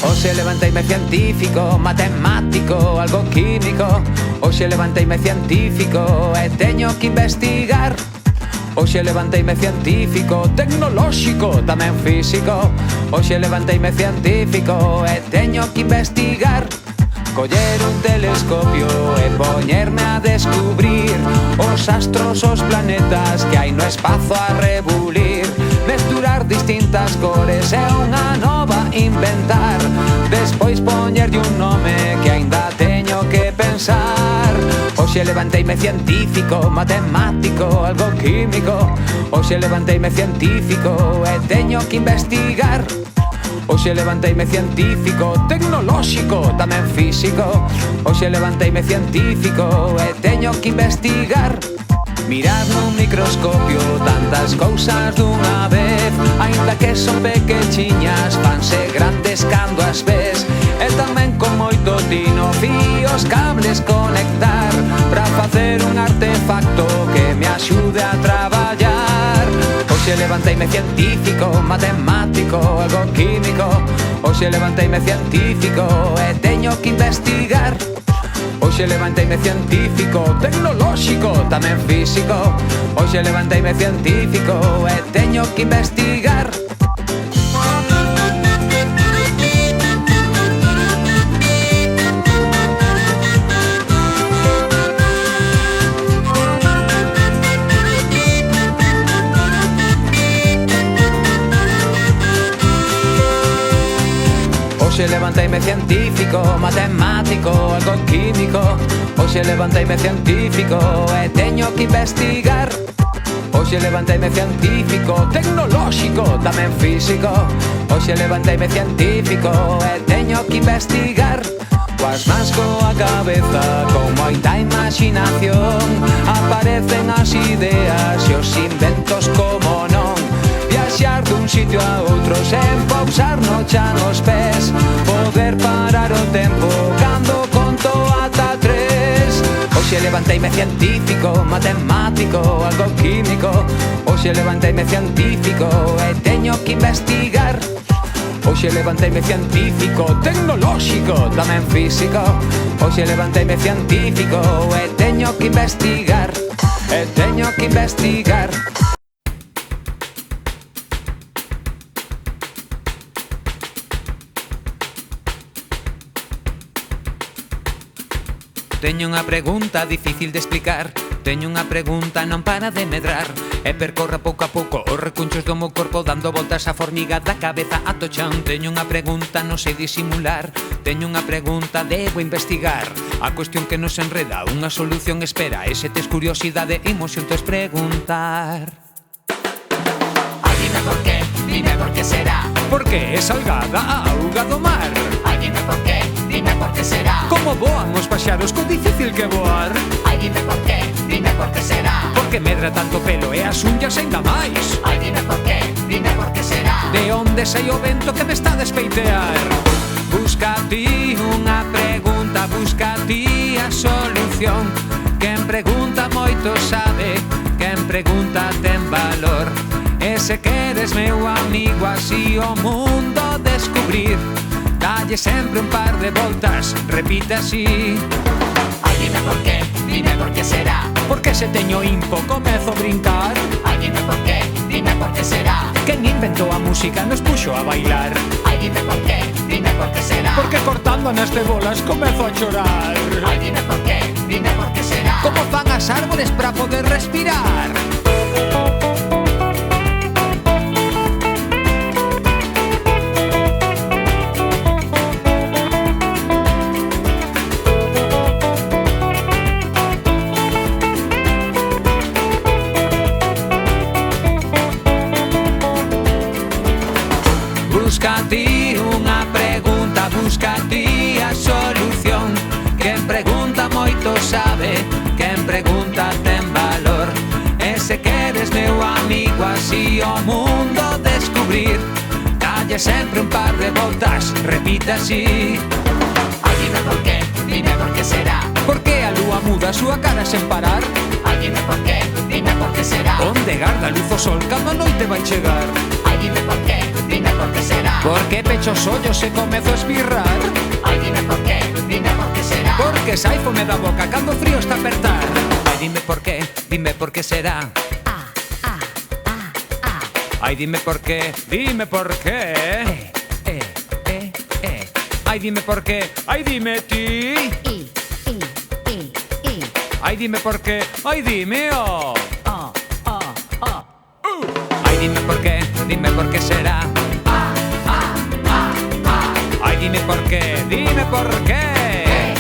Hoxe levanteime científico, matemático, algo químico. Hoxe levanteime científico e teño que investigar. Hoxe levanteime científico, tecnolóxico, tamén físico. Hoxe levanteime científico e teño que investigar. Coller un telescopio e poñerme a descubrir os astros, os planetas que hai no espazo a rebulir. Mesturar distintas cores é unha nova inventar. Despois poñerlle un nome que aínda teño que pensar. Hoxe levanteime científico, matemático, algo químico. Hoxe levanteime científico e teño que investigar. Hoxe levanteime científico, tecnolóxico, tamén físico. Hoxe levanteime científico e teño que investigar. Mirar nun microscopio tantas cousas dunha vez, aínda que son pequechiñas, fanse grandes cando as ves. E tamén con moito tino fíos, cables conectar, pra facer un artefacto que me axude a traballar. Hoxe levanteime científico, matemático, algo químico. Hoxe levanteime científico e teño que investigar. Hoxe levanteime científico, tecnolóxico, tamén físico. Hoxe levanteime científico e teño que investigar. Hoxe levanteime científico, matemático, algo químico. Hoxe levanteime científico e teño que investigar. Hoxe levanteime científico, tecnolóxico, tamén físico. Hoxe levanteime científico e teño que investigar. Coas mans coa cabeza, con moita imaginación, aparecen as ideas e os inventos como non. Viaxar dun sitio a outro sen pausar no chan os pés, poder parar o tempo cando conto ata 3. Hoxe levanteime científico, matemático, algo químico. Hoxe levanteime científico e teño que investigar. Hoxe levanteime científico, tecnolóxico, tamén físico. Hoxe levanteime científico e teño que investigar. E teño que investigar. Teño unha pregunta difícil de explicar. Teño unha pregunta non para de medrar. E percorra pouco a pouco os recunchos do meu corpo, dando voltas a formiga da cabeza ata o chan. Teño unha pregunta, non sei disimular. Teño unha pregunta, debo investigar. A cuestión que nos enreda, unha solución espera. E se tes curiosidade, imos xuntos preguntar. Ay, dime por qué será. Por que é salgada a auga do mar? Ay, dime por qué será. Como voan os paxaros con difícil que voar? Ay, dime por qué será. Por que medra tanto pelo e as unhas ainda máis? Ay, dime por qué será. De onde sai o vento que me está a despeitear? Busca ti unha pregunta, busca ti a solución. Quen pregunta moito sabe, quen pregunta ten valor. E se queres meu amigo así o mundo descubrir, dalle sempre un par de voltas, repite así. Ay, dime por qué será. Porque se teño impo comezo a brincar. Ay, dime por qué será. Quen inventou a música nos puxo a bailar. Ay, dime por qué será. Porque cortando neste bolas comezo a chorar. Ay, dime por qué será. Como fan as árbores para poder respirar? Busca ti unha pregunta, busca ti a solución. Quen pregunta moito sabe, quen pregunta ten valor. E se queres meu amigo así o mundo descubrir, dalle sempre un par de voltas, repite así. Ay, dime por qué será. Por que a lúa muda a súa cara sen parar? Ay, dime por qué será. Onde garda sol cando a noite vai chegar? Ai, dime por qué será. Por que pechos ollos se comezo a espirrar? Ai, dime por qué será. Porque sai fome da boca cando o frío está a apertar. Ai, dime por que será. Ai, dime por qué. Ai, dime por qué. Ai, dime ti. Ai, dime por qué. Ai, dime oh. Ai, dime por qué será. Ay, dime por qué